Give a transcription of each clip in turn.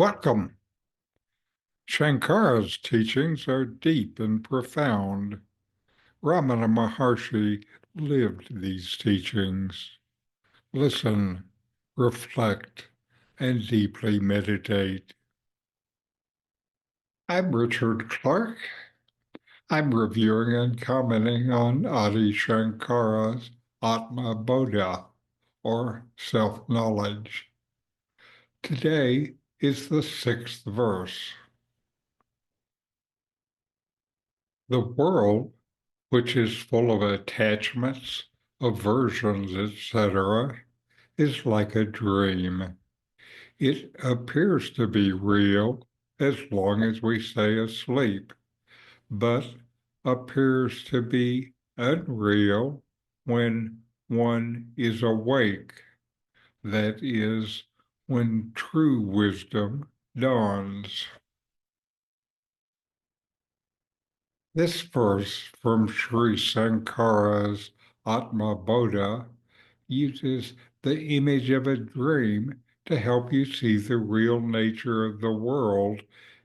Welcome. Shankara's teachings are deep and profound. RamanaMaharshi lived these teachings. Listen, reflect, and deeply meditate. I'm Richard Clarke. I'm reviewing and commenting on Adi Shankara's Atma Bodha, or self-knowledge. Today is the 6th verse. The world, which is full of attachments, aversions, etc., is like a dream. It appears to be real as long as we stay asleep, but appears to be unreal when one is awake. That is, when true wisdom dawns. This verse from Sri Sankara's Atma Bodha uses the image of a dream to help you see the real nature of the world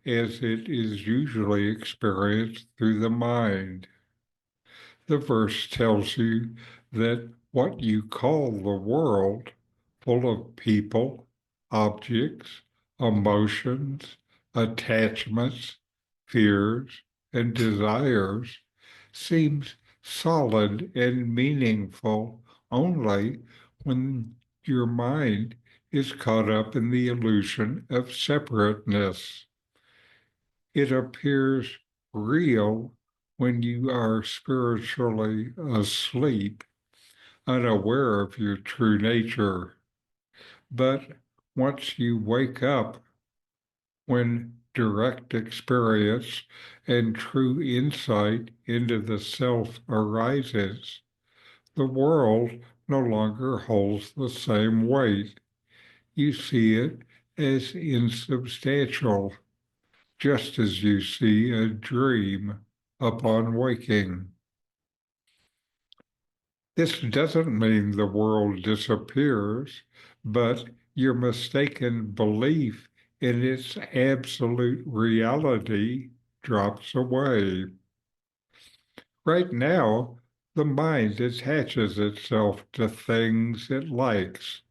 as it is usually experienced through the mind. The verse tells you that what you call the world, full of people, objects, emotions, attachments, fears, and desires, seems solid and meaningful only when your mind is caught up in the illusion of separateness. It appears real when you are spiritually asleep, unaware of your true nature. But once you wake up, when direct experience and true insight into the self arises, the world no longer holds the same weight. You see it as insubstantial, just as you see a dream upon waking. This doesn't mean the world disappears, but your mistaken belief in its absolute reality drops away. Right now, the mind attaches itself to things it likes,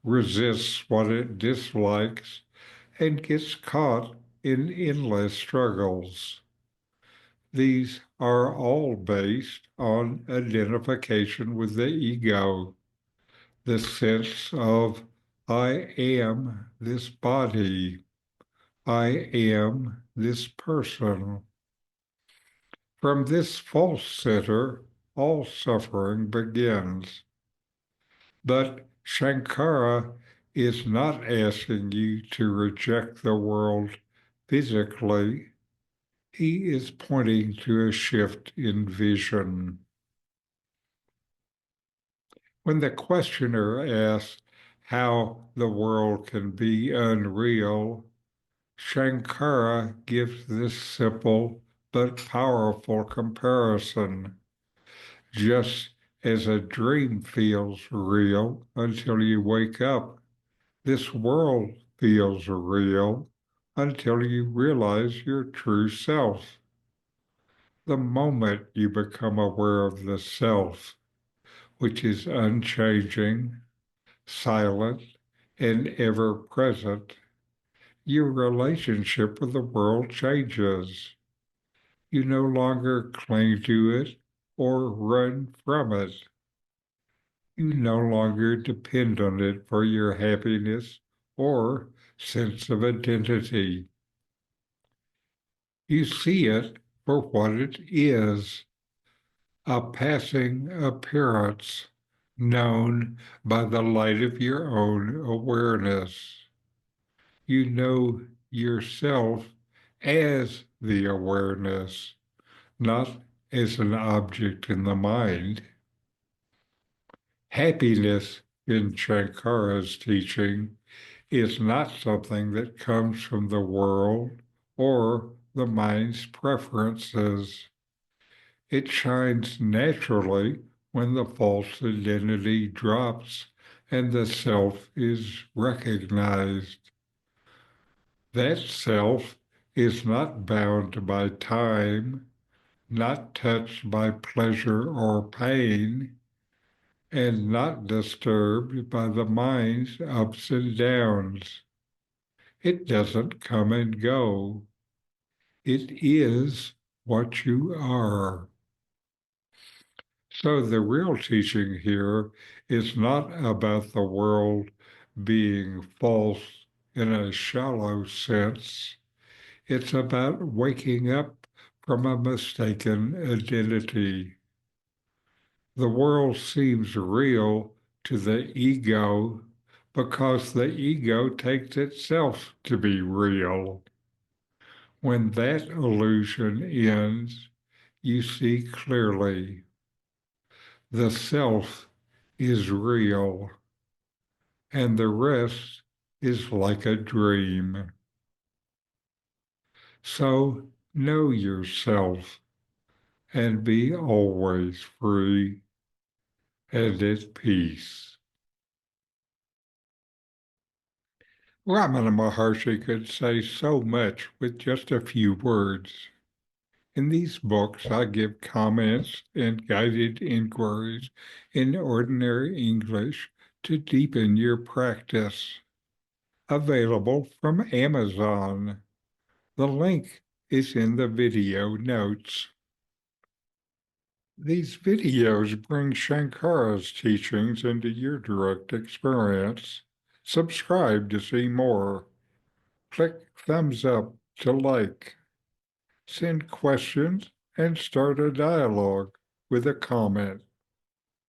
resists what it dislikes, and gets caught in endless struggles. These are all based on identification with the ego, the sense of I am this body, I am this person. From this false center, all suffering begins. But Sankara is not asking you to reject the world physically. He is pointing to a shift in vision. When the questioner asks how the world can be unreal, Sankara gives this simple but powerful comparison. Just as a dream feels real until you wake up, this world feels real until you realize your true self. The moment you become aware of the self, which is unchanging, silent, and ever present, your relationship with the world changes. You no longer cling to it or run from it. You no longer depend on it for your happiness or sense of identity. You see it for what it is, a passing appearance known by the light of your own awareness. You know yourself as the awareness, not as an object in the mind. Happiness, in Shankara's teaching, is not something that comes from the world or the mind's preferences. It shines naturally when the false identity drops and the self is recognized. That self is not bound by time, not touched by pleasure or pain, and not disturbed by the mind's ups and downs. It doesn't come and go. It is what you are. So the real teaching here is not about the world being false in a shallow sense. It's about waking up from a mistaken identity. The world seems real to the ego because the ego takes itself to be real. When that illusion ends, you see clearly the self is real and the rest is like a dream. So know yourself and be always free and at peace. RamanaMaharshi could say so much with just a few words. In these books, I give comments and guided inquiries in ordinary English to deepen your practice. Available from Amazon. The link is in the video notes. These videos bring Sankara's teachings into your direct experience. Subscribe to see more. Click thumbs up to like. Send questions and start a dialogue with a comment.